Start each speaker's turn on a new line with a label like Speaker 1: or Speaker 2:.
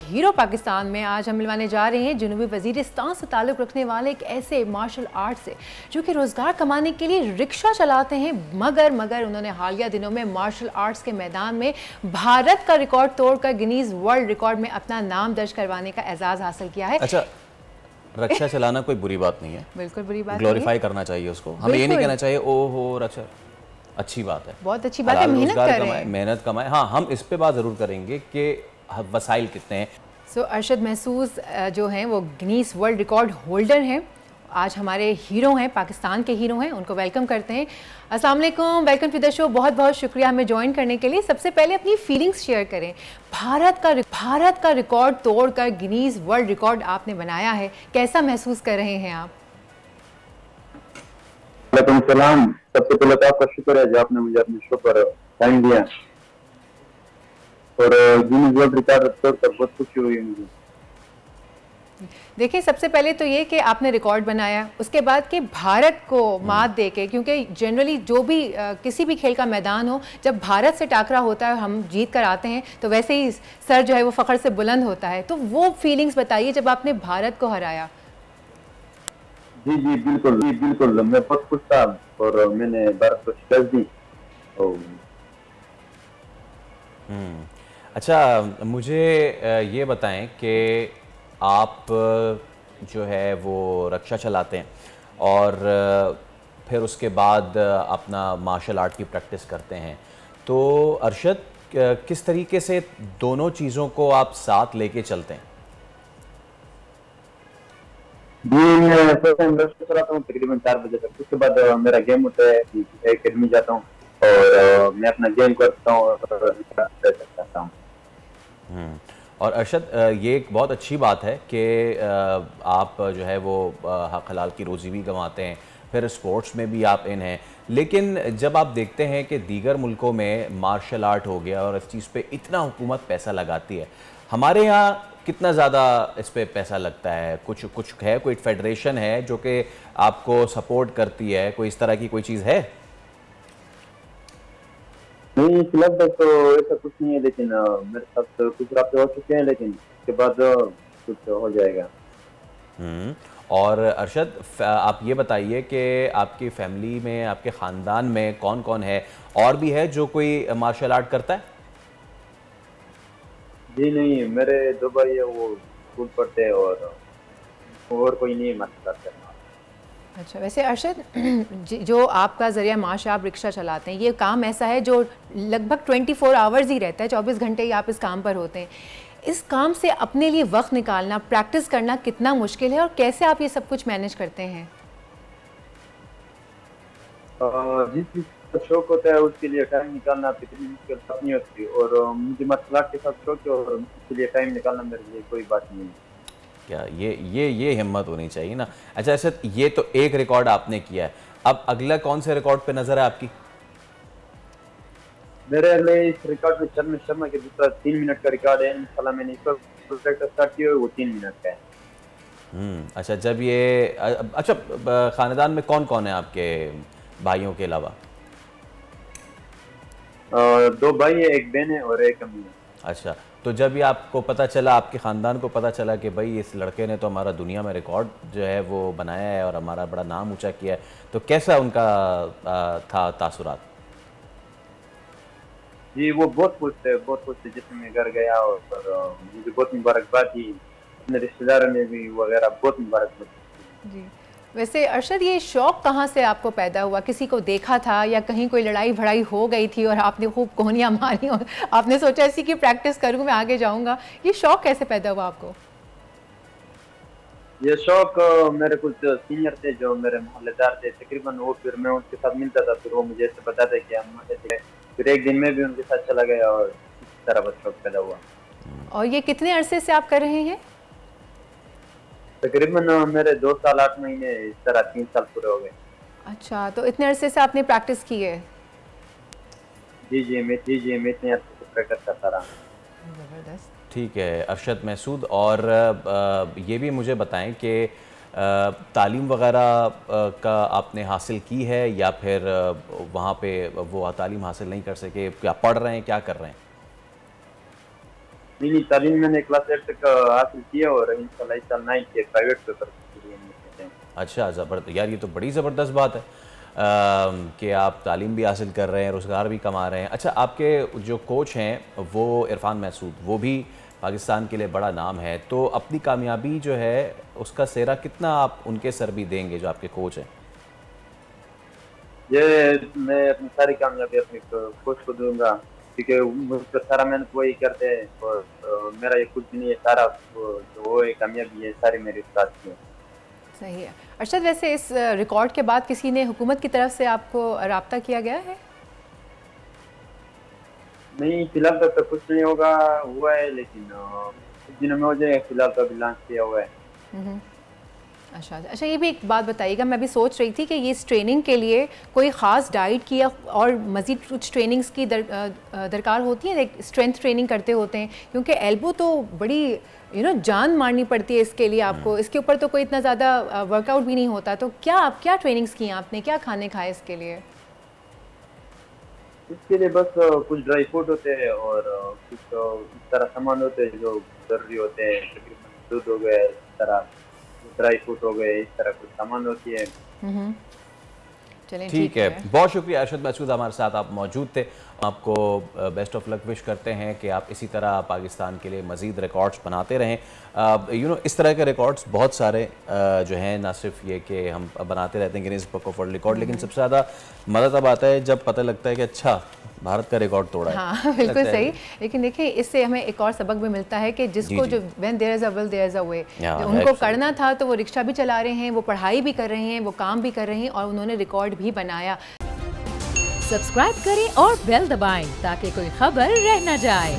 Speaker 1: Hero Pakistan में आज हम मिलवाने जा रहे हैं जनूबी वजीरिस्तान से ताल्लुक़ रखने वाले एक ऐसे मार्शल आर्ट से जो कि रोज़गार कमाने के लिए रिक्शा चलाते हैं, मगर उन्होंने हालिया दिनों में मार्शल आर्ट्स के मैदान में भारत का रिकॉर्ड तोड़कर गिनीज वर्ल्ड रिकॉर्ड में अपना नाम दर्ज करवाने का एजाज़ हासिल किया है।
Speaker 2: अच्छा, रक्षा चलाना कोई बुरी बात नहीं है,
Speaker 1: बिल्कुल बुरी बात,
Speaker 2: ग्लोरीफाई करना चाहिए उसको। हमें ये नहीं कहना चाहिए ओहो रक्षा, अच्छी बात है,
Speaker 1: बहुत अच्छी बात है, मेहनत कर रहे हैं,
Speaker 2: मेहनत कमाए। हाँ, हम इस पे बात ज़रूर करेंगे कि वसाइल कितने हैं।
Speaker 1: अरशद महसूस जो हैं वो गिनीज वर्ल्ड रिकॉर्ड होल्डर हैं, आज हमारे हीरो हैं, पाकिस्तान के हीरो हैं, उनको वेलकम करते हैं। अस्सलाम वालेकुम, वेलकम टू द शो। बहुत बहुत शुक्रिया हमें ज्वाइन करने के लिए। सबसे पहले अपनी फीलिंग्स शेयर करें। भारत का रिकॉर्ड तोड़कर गिनीज वर्ल्ड रिकॉर्ड आपने बनाया है, कैसा महसूस कर रहे हैं आप?
Speaker 3: वालेकुम सलाम। सबसे पहले तो आपका शुक्र है जो आपने मुझे अपने शो पर टाइम दिया और गिनीज वर्ल्ड रिकॉर्ड तोड़कर बहुत खुशी हुई मुझे।
Speaker 1: देखिए, सबसे पहले तो ये कि आपने रिकॉर्ड बनाया, उसके बाद कि भारत को मात दे के, क्योंकि जनरली जो भी किसी भी खेल का मैदान हो, जब भारत से टाकरा होता है, हम जीत कर आते हैं तो वैसे ही सर जो है वो फ़ख्र से बुलंद होता है। तो वो फीलिंग्स बताइए जब आपने भारत को हराया।
Speaker 3: जी बिल्कुल, मैं बहुत खुश था और मैंने भारत को शिकस्त दी।
Speaker 2: अच्छा, मुझे ये बताएं कि आप जो है वो रक्षा चलाते हैं और फिर उसके बाद अपना मार्शल आर्ट की प्रैक्टिस करते हैं, तो अरशद किस तरीके से दोनों चीज़ों को आप साथ लेके चलते हैं?
Speaker 3: जी, मैं फर्स्ट टाइम रक्षा चलाता हूँ तकरीबन 4 बजे तक। उसके बाद मेरा गेम होता है, एकेडमी जाता हूँ और मैं अपना गेम करता हूँ और
Speaker 2: और अरशद, ये एक बहुत अच्छी बात है कि आप जो है वो हक हलाल की रोज़ी भी कमाते हैं, फिर स्पोर्ट्स में भी आप इन हैं। लेकिन जब आप देखते हैं कि दीगर मुल्कों में मार्शल आर्ट हो गया और इस चीज़ पे इतना हुकूमत पैसा लगाती है, हमारे यहाँ कितना ज़्यादा इस पे पैसा लगता है? कुछ है, कोई फेडरेशन है जो कि आपको सपोर्ट करती है, कोई इस तरह की कोई चीज़ है?
Speaker 3: नहीं, क्लब तो ऐसा कुछ नहीं है, लेकिन मेरे साथ कुछ रास्ते हो चुके हैं, लेकिन उसके बाद कुछ हो जाएगा।
Speaker 2: और अरशद, आप ये बताइए कि आपकी फैमिली में, आपके ख़ानदान में कौन कौन है, और भी है जो कोई मार्शल आर्ट करता है?
Speaker 3: जी नहीं, मेरे 2 भाई है, वो स्कूल पढ़ते हैं और कोई नहीं मार्शल आर्ट करना।
Speaker 1: अच्छा, वैसे अरशद जो आपका ज़रिया माश, आप रिक्शा चलाते हैं, ये काम ऐसा है जो लगभग 24 आवर्स ही रहता है, 24 घंटे ही आप इस काम पर होते हैं। इस काम से अपने लिए वक्त निकालना, प्रैक्टिस करना कितना मुश्किल है और कैसे आप ये सब कुछ मैनेज करते हैं?
Speaker 3: जिस चीज़ का शौक होता है उसके लिए टाइम निकालना इतनी मुश्किल बात नहीं होती, और मुझे मार्शल आर्ट के साथ शौक है और उसके लिए टाइम निकालना मेरे लिए कोई बात नहीं है।
Speaker 2: क्या ये हिम्मत होनी चाहिए ना। अच्छा, ऐसे ये तो एक रिकॉर्ड आपने किया है, अब अगला कौन से रिकॉर्ड पे नजर है आपकी?
Speaker 3: मेरे अगले इस रिकॉर्ड में चरण शर्मा के दूसरा 3 मिनट का रिकॉर्ड है। इंशाल्लाह मैंने इस प्रोजेक्ट स्टार्ट किया है, वो 3 मिनट का है।
Speaker 2: अच्छा, जब ये अच्छा, खानदान में कौन कौन है आपके भाइयों के अलावा?
Speaker 3: 2 भाई है, एक बहन है और एक अम्मी है।
Speaker 2: अच्छा, तो जब ये आपको पता चला, आपके ख़ानदान को पता चला कि भाई इस लड़के ने तो हमारा दुनिया में रिकॉर्ड जो है वो बनाया है और हमारा बड़ा नाम ऊंचा किया है, तो कैसा उनका था तासुरात?
Speaker 3: जी, वो बहुत खुश थे जैसे मैं घर गया और मुझे बहुत मुबारकबाद दी, अपने रिश्तेदारों ने भी वगैरह बहुत मुबारकबाद दी।
Speaker 1: जी, वैसे अरशद, ये शौक़ कहाँ से आपको पैदा हुआ? किसी को देखा था या कहीं कोई लड़ाई भड़ाई हो गई थी और आपने खूब कोहनियाँ मारी और आपने सोचा इसी की प्रैक्टिस करूँ, मैं आगे जाऊँगा? ये शौक़ कैसे पैदा हुआ आपको?
Speaker 3: ये शौक मेरे कुछ सीनियर थे जो मेरे मोहल्लेदार थे तकरीबन, वो फिर मैं उनके साथ मिलता था, फिर वो मुझे ऐसे बताते कि हम ऐसे, फिर एक दिन मैं भी उनके साथ चला गया और इस तरह बस शौक पैदा हुआ।
Speaker 1: और ये कितने अरसे से आप कर रहे हैं?
Speaker 3: तकरीबन मेरे 2 साल 8 महीने, इस तरह 3 साल पूरे हो गए।
Speaker 1: अच्छा, तो इतने अरसे से आपने प्रैक्टिस की है?
Speaker 3: जी, मैं इतने अरसे से प्रैक्टिस करता रहा।
Speaker 1: ज़बरदस्त।
Speaker 2: ठीक है अरशद महसूद, और ये भी मुझे बताएं कि तालीम वगैरह का आपने हासिल की है या फिर वहाँ पे वो तालीम हासिल नहीं कर सके, क्या पढ़ रहे हैं, क्या कर रहे हैं?
Speaker 3: नहीं, तालीम मैंने क्लास 8 तक हासिल की है और इंशाल्लाह इस साल 9th के प्राइवेट पेपर दिए हैं।
Speaker 2: अच्छा, ज़बरदस्त यार, ये तो बड़ी ज़बरदस्त बात है कि आप तालीम भी हासिल कर रहे हैं, रोज़गार भी कमा रहे हैं। अच्छा, आपके जो कोच हैं वो इरफान महसूद, वो भी पाकिस्तान के लिए बड़ा नाम है, तो अपनी कामयाबी जो है उसका सेहरा कितना आप उनके सर भी देंगे जो आपके कोच हैं?
Speaker 3: ये मैं अपनी सारी कामयाबी अपने कोच को दूंगा, क्योंकि मुझ पर सारा मेहनत वही करते हैं और मेरा ये कुछ भी नहीं है, सारा वो है कामयाबी है सारी मेरे साथ की है।
Speaker 1: सही है। अरशद, वैसे इस रिकॉर्ड के बाद किसी ने हुकूमत की तरफ से आपको राब्ता किया गया है?
Speaker 3: नहीं, फिलहाल तक तो कुछ नहीं हुआ है, लेकिन कुछ दिनों में हो जाएगा। फिलहाल तो अभी लॉन्च किया हुआ है।
Speaker 1: अच्छा, ये भी एक बात बताइएगा, मैं भी सोच रही थी कि ये इस ट्रेनिंग के लिए कोई ख़ास डाइट की या और मज़ीद कुछ ट्रेनिंग्स की दरकार होती है, स्ट्रेंथ ट्रेनिंग करते होते हैं, क्योंकि एल्बो तो बड़ी जान मारनी पड़ती है इसके लिए आपको, इसके ऊपर तो कोई इतना ज़्यादा वर्कआउट भी नहीं होता। तो क्या ट्रेनिंग्स की आपने, क्या खाने खाए इसके लिए?
Speaker 3: इसके लिए बस कुछ ड्राई फ्रूट होते हैं और कुछ इस तरह सामान होते हैं जो जरूरी होते हैं, तकरीबन दूध हो गया, इस तरह ड्राई फ्रूट हो गए, इस तरह कुछ सामान होती है।
Speaker 1: चलें,
Speaker 2: ठीक है। बहुत शुक्रिया अरशद महसूद, हमारे साथ आप मौजूद थे। आपको बेस्ट ऑफ लक विश करते हैं कि आप इसी तरह पाकिस्तान के लिए मज़ीद रिकॉर्ड्स बनाते रहें। इस तरह के रिकॉर्ड्स बहुत सारे जो हैं, ना सिर्फ ये कि हम बनाते रहते हैं Guinness book of world record, लेकिन सबसे ज़्यादा मज़ा तब आता है जब पता लगता है कि अच्छा, भारत का रिकॉर्ड तोड़ा है।
Speaker 1: हाँ, बिल्कुल सही। लेकिन देखिए, इससे हमें एक और सबक भी मिलता है कि जिसको जो when there is a will there is a way, उनको करना था तो वो रिक्शा भी चला रहे हैं, वो पढ़ाई भी कर रहे हैं, वो काम भी कर रहे हैं और उन्होंने रिकॉर्ड भी बनाया।
Speaker 4: सब्सक्राइब करें और बेल दबाएं ताकि कोई खबर रह न जाए।